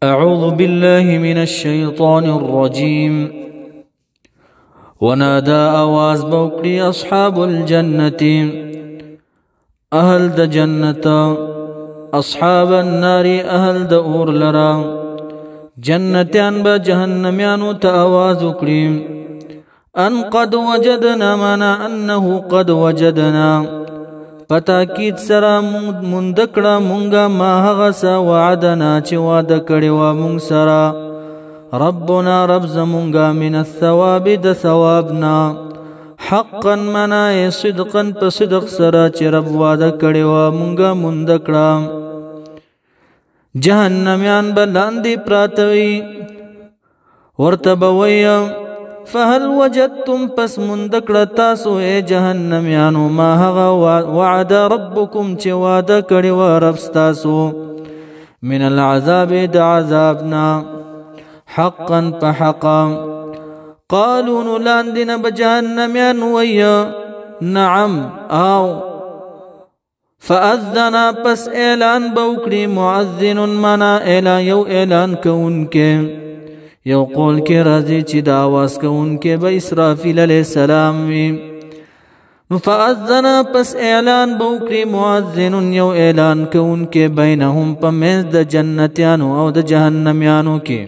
أعوذ بالله من الشيطان الرجيم. ونادى آواز بوكري أصحاب الجنة أهل د جنة أصحاب النار أهل د اور لرا جنتيان بجهنميانو تآواز وكريم أن قد وجدنا منا أنه قد وجدنا پتاکید سرا مندکڑا مونگا ما هغسا وعدنا چه وعده کړی و مونږ سرا ربنا رب زمونگا من الثواب د ثوابنا حقا منا صدقا په صدق سرا چې رب وعده کړی و مونږه مندکړه جهنميان بلاندې پراتوي ورته بوي فهل وجدتم پس مندکړه تاسو اے جهنميانو ما هغه وعد ربكم چې وعده کړی و رب تاسو من العذاب د عذابنا حقا فحقا قالوا نلاندنا بجهنميان ويا نعم او فأذنا پس اعلان بوکړي مؤذن منا اعلان یو اعلان کوونکې یو قول کې راځي چې دا आवाज کوونکې به اسرافیل علیہ السلام وي فأذنا پس اعلان بوکړي مؤذن یو اعلان کوونکې بینهم په منځ د جنتیانو او د جهنميانو کې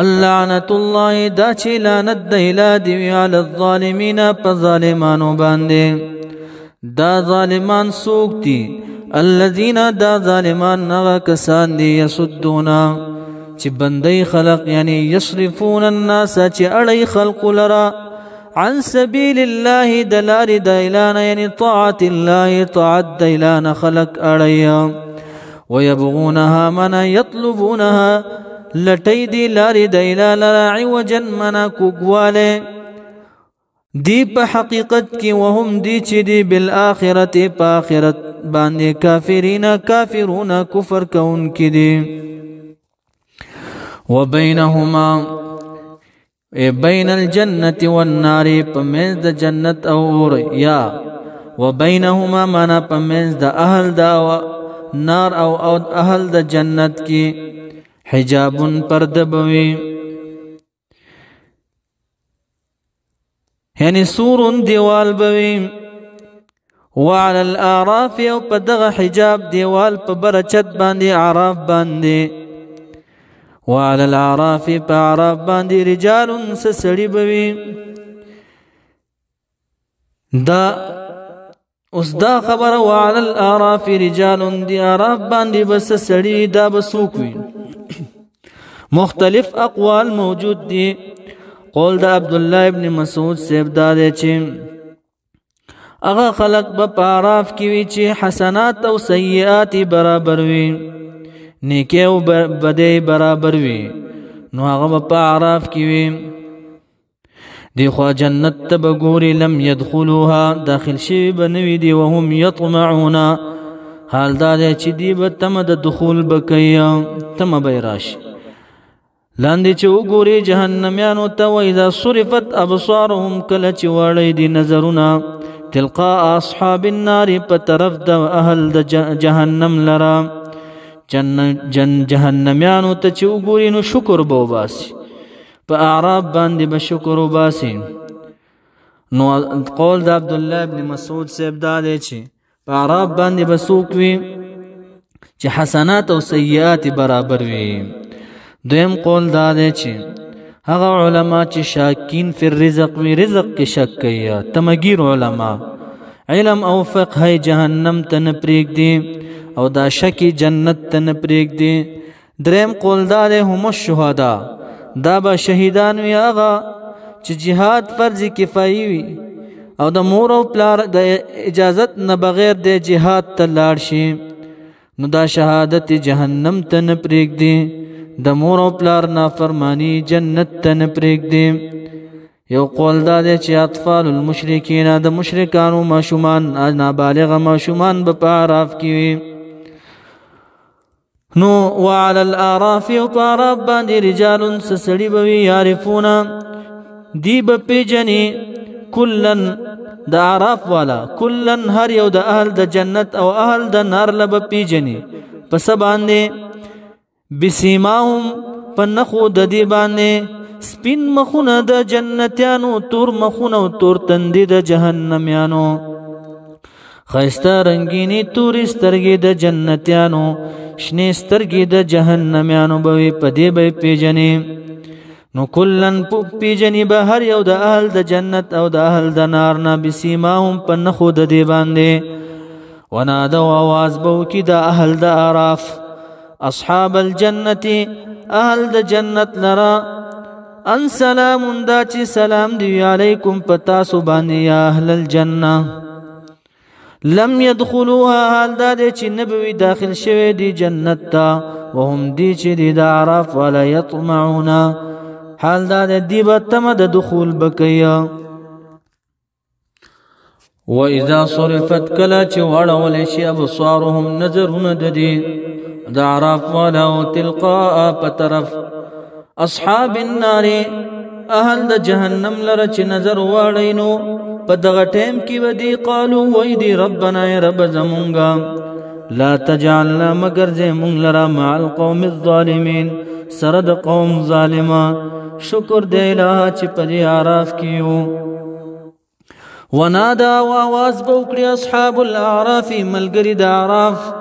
اللعنت الله دا چې لعنت د اله دی علی الظالمین په ظالمانو باندې دا ظالمان څوک دي الذين دا ظالمان هغه کسان دي یصدونا چې بندي خلق یعنی یصرفون الناس چې اړي خلق لرا عن سبيل الله دلار دایلان یعنی طاعت الله طاعت دایلان خلق اړي ويبغونها من يطلبونها لټي دي لاري دایلان عوجا منا کوګواله دی په حقیقت کې وهم دی چې دی بالآخرت په آخرت باندې کافرون کفر کون کې دي وبينهما بين الجنة والنار پمنز د جنت او اور یا وبينهما معنا پمنز د اهل د نار او اهل د جنت کی حجاب پرده بوي یعنی سور دیوال بوي وعلى الاعراف او په دغه حجاب دیوال په برچت باندې اعراف باندې وعلى العراف فعرف باندې رجال سسړي بوي دا اوس دا خبره وعلى العراف رجال دي عرف باندې بس سړي دا بسوکوي مختلف اقوال موجود دي قول دا عبد الله ابن مسعود سیب دا دی چې هغه خلق په عرف کې وی چې حسنات او سیئات برابر وي نیکی او بدی برابر وي نو هغه په اعراف کې وي دی خو جنت ته بګوري لم يدخلوها داخل شي بنوي دي وهم يطمعون حال دا چې دی به تم د دخول بکیا تم به راشي لاندې چې وګوري جهنميانو ته واذا صرفت ابصارهم کله چې وړي دي نظرونه تلقاء اصحاب النار په طرف د اهل د جهنم لرا جهنميانو ته چې وګوري نو شکر به وباسي په اعراب باندې به شکر وباسي نو قول د عبد الله ابن مسعود سیب دا دی چې په اعراب باندې به څوک وي چې حسنات او سیئات برابر وي دویم قول دا دی چې هغه علما چې شاکین فی الرزق وی رزق کې شک کوي تمګیر علما علم او فقه جهنم ته نه پرېږدي او دا شکی جنت ته نه پرېږدي دریم قول دا دی هم الشهدا دا به شهیدان وي هغه چې جهاد فرض کفایي وي او د مور او پلار د اجازت نه بغیر د جهاد ته لاړ شي نو دا شهادت جهنم ته نه پرېږدي د مور او پلار نافرمانی جنت ته نه پرېږدي یو قول دا دی چې اطفال المشرکین د مشرکانو ماشومان نابالغ ماشومان به په اعراف کې وي نو وعلى الاعراف وطارب باندې رجال سسړي بوي يعرفون دی به پیجني کلن د اعراف والا کلن هر یو د اهل د جنت او اهل د نار لب پیجني پس باندې بسیماهم پنخو د دی باندې سپین مخونه د جنتیانو تور مخونه او تور تندی د جهنميانو خیسته رنگینی توری سترګې د جنتیانو شنې سترګې د جهنميانو به پدې به پیجنې نو کلن پیجنې به هر یو د اهل د جنت او د اهل د نار نه بسیماهم پنخو د دی باندې ونادو आवाज بو کی د اهل د اعراف اصحاب الجنة اهل د جنت لرا ان سلام دا چې سلام دی علیکم پتاسو باندې یا اهل الجنه لم يدخلوها حال دا چې نبوي داخل شوه دی جنت تا وهم دی چې دی د اعراف ولا يطمعون حال دا دی به تم د دخول بکیا واذا صرفت کلا چې وړول شي ابصارهم نظرونه د دی د اعراف ولا تلقاء پطرف اصحاب النار اهل د جهنم لره چې نظر واړینو په دغه ټیم کې ودی قالو وای دی ربنا یا رب زمونږه لا تجعلنا مگر زمونږ لره مع القوم الظالمين سره د قوم ظالما شکر دی الہ چې په اعراف کیو ونادا واواز بوکړي اصحاب الاعراف ملګری د اعراف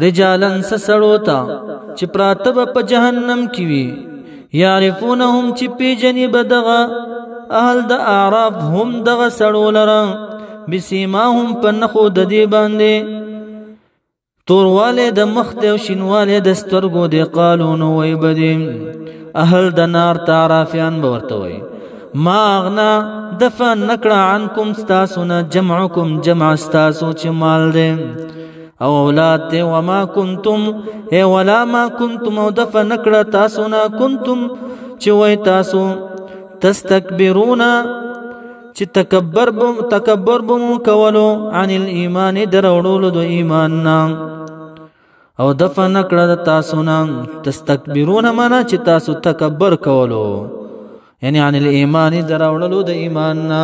رجالن سسړوتا چې پراتب په جهنم کې وي یعرفونهم چې پیجنې بدغه اهل د اعراف هم دغه سړو لره بسیماهم پنخو د دې باندې تورواله د مخ او شینواله د سترګو د قالون وای بدیم اهل د نار تعرافیان ورته وای ما اغنا دفع نکړه عنکم استاسنا جمعکم جمع استاسو چې مال دې او اولاد ته وما کنتم اے ولا ما کنتم او دفع نکړه تاسو نه کنتم چې وای تاسو تستكبرون چې تکبر بم کولو عن الايمان دروړلو د ایمان نه او دفع نکړه تاسو نه تستكبرون معنا چې تاسو تکبر کولو یعنی عن الايمان دروړلو د ایمان نه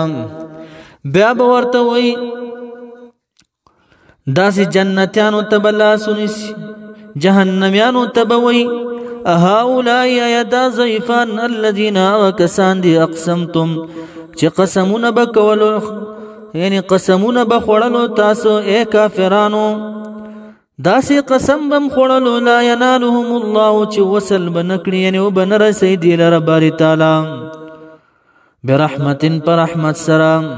بیا ورته وای داس جنتیانو تبلا سنس جهنميانو تبوي هؤلاء يدا ضيفان الذين وكسان دي اقسمتم چې قسمونه بکولو یعنی قسمونه بخړلو تاسو اے کافرانو داسې قسم بم خړلو لا ينالهم الله چې وصل بنکړي یعنی وبنرسي دي لره باري تعالی برحمت پر رحمت سلام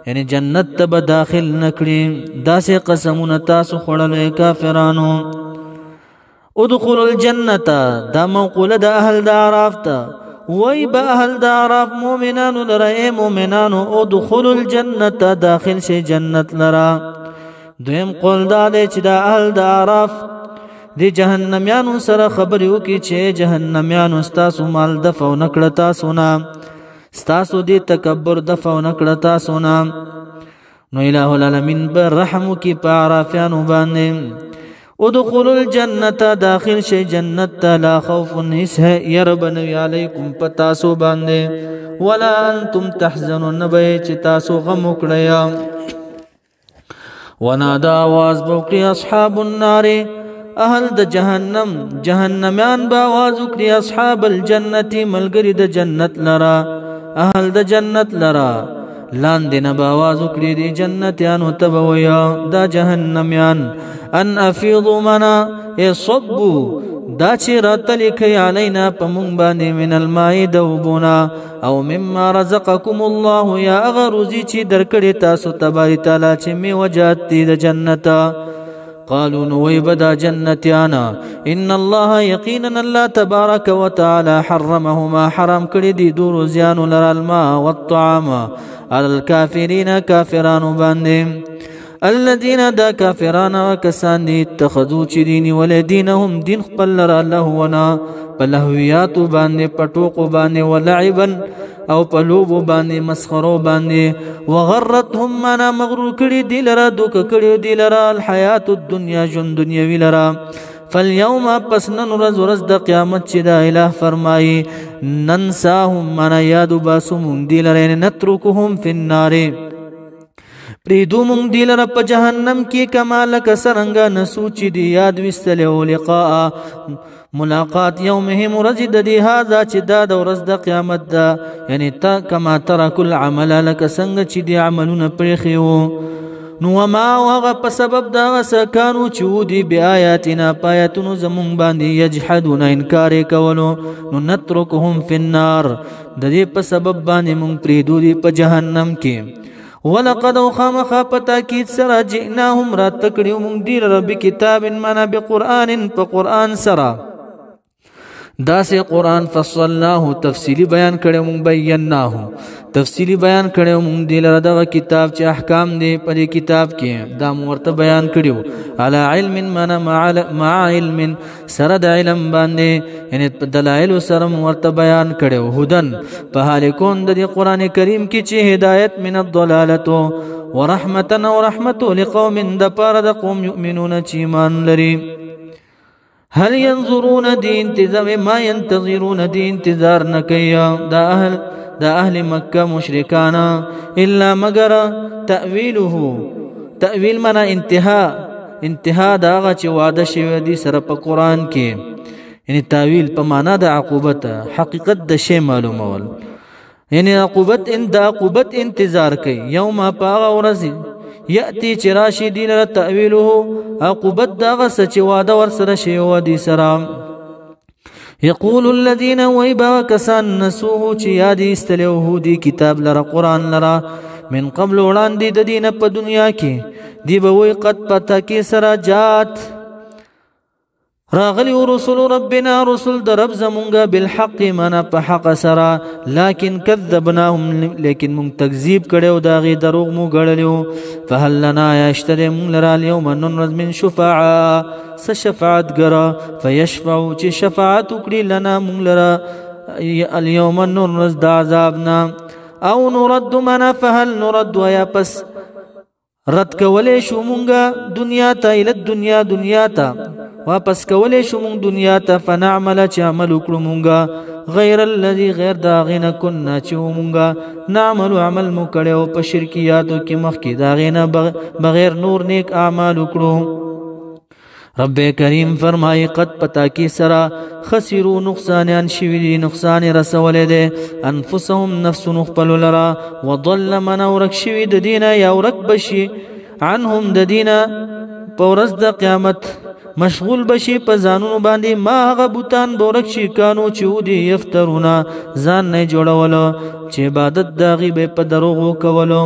یعنی جنت ته داخل نکړي داسې قسمونه تاسو خړلې کافرانو ادخلوا الجنه دا موقوله د اهل د اعراف ته وای به اهل د اعراف مؤمنانو لره مؤمنانو ادخلوا الجنه داخل شي جنت لرا دویم قول دا دی چې د اهل د اعراف دی جهنميانو سره خبرې وکړي چې جهنميانو تاسو مال دفع نکړه تاسو نه ستاسو دی تکبر دفع نکړه تاسو نه نو الہ العالمین بر رحم کی پارافیانو باندې ادخلوا الجنه داخل شي جنت لا خوف هیڅ يربن علیکم پتاسو باندې ولا انتم تحزنون نبی چې تاسو غم وکړیا ونادا आवाज بوکړي اصحاب النار اهل د جهنم جهنميان با आवाज وکړي اصحاب الجنه ملګری د جنت لرا اهل د جنت لرا لاندې نه باواز وکړي دي جنتیانو تبویا دا جهنميان ان افیضوا منا يصبوا دا چې راتلی کوي علینا پمون باندې من الماء دوبنا او مما رزقكم الله یا اغرزی چې درکړي تاسو تبارک تعالی چې می وجات دي د جنت قالوا نويبدا جنتيانا ان الله يقينا الله تبارك وتعالى حرمهما حرام کړي دي دور زيان لر الماء والطعام على الكافرين كافران باندې الذين دا كافران وكسان اتخذوا چدين ولدينهم دين خپل لر الله ونا بلهويات باندې پټوق باندې ولعبا او پلوب باندې مسخرو باندې وغرتهم منا مغرور کړي دي لرا دوک کړي دي لرا الحیات الدنیا جن دنیوی لرا فاليوم پسنن ورځ د قیامت چې دا الہ فرمایي ننساهم منا یاد باسم دي لرا نترکهم فی النار پریدو مونږ دی لره په جهنم کې کما لکه څرنګه نسو چې دی یاد ویستلی او لقاء ملاقات یومهم ورځ د دې هذا چې دا د ورځ د قیامت ده یعنی تا کما ترک العمل لکه څنګه چې دی عملونه پرېښي وو نو وما هغه په سبب دغه څه کانو چې ودي بآیاتنا په آیاتونو زمونږ باندې یجحدون انکار یې کولو نو نترکهم فی النار د دې په سبب باندې مونږ پرېږدو دي په جهنم کې ولقد خامخا په تاکید سره جئناهم راته کړي مونږ دي لره بکتاب معنا بقرآن په قرآن سره داسې قرآن فصلناه تفصیلی بیان کړو مونږ بیناه تفصیلی بیان کړو مونږ دی لره دغه کتاب چې احکام دی په دې کتاب کې دا ورته بیان کړو علی علم معنا مع علم سره د علم باندې یعنی دلایل سره ورته بیان کړو هدن په حال کون د قرآن کریم کې چې هدایت من الضلالت ورحمتا او رحمت لقوم د پاره د قوم یؤمنون چې ایمان لري هل ينظرون دي انتظار ما ينتظرون دي انتظار نکیا دا اهل مکه مشرکان الا مگر تاویله تاویل معنا انتها دا غ چې وعده شوی دي سره په قران کې یعنی تاویل په معنا د عقوبت حقیقت د شی معلومول یعنی عقوبت انتظار کوي یوم پاغه ورځ یأتی چراشی دی لره تأویله عقوبت داغه سچ واده ور سره شی و دی سره یقول الذين ويبا کسان نسوه چې یاد استلوه دی کتاب لره قران لره من قبل وړاندې د دینه په دنیا کې دی به وی قد پتا کې سره جات راغلی رسول ربنا رسول در رب زمونگا بالحق منا په حق سرا لكن كذبناهم لیکن مون تکذیب کړو داغي دروغ مو غړلیو فهل لنا یشتری مون لرا اليوم ننرز من شفاعه شفاعت غرا فيشفعوا چې شفاعت وکړي لنا مون لرا اليوم ننرز د عذابنا او نرد منا فهل نرد ويا پس رد کولې شو مونږه دنیا ته ال دنیا ته واپس کولې شو مونږ دنیا ته فنعمل چې عمل وکړو مونږه غیر الذي غیر دا غنه كنا چې مونږه نعمل عمل مو کړو په شرکیاتو کې مخکې دا غنه بغیر نور نیک اعمال وکړو رب کریم فرمای قد پتا کی سرا خسروا نقصان شوی نقصان رسول دي انفسهم نفس نخبل لرا وضل من ورک شوی د دینه یا ورک بشي عنهم د دینه پورز د قیامت مشغول بشي په ځانونو باندې ما غبطان بورک شي کانو چودي یفترونا ځان نه جوړولو چې عبادت داغي به په دروغ وکولو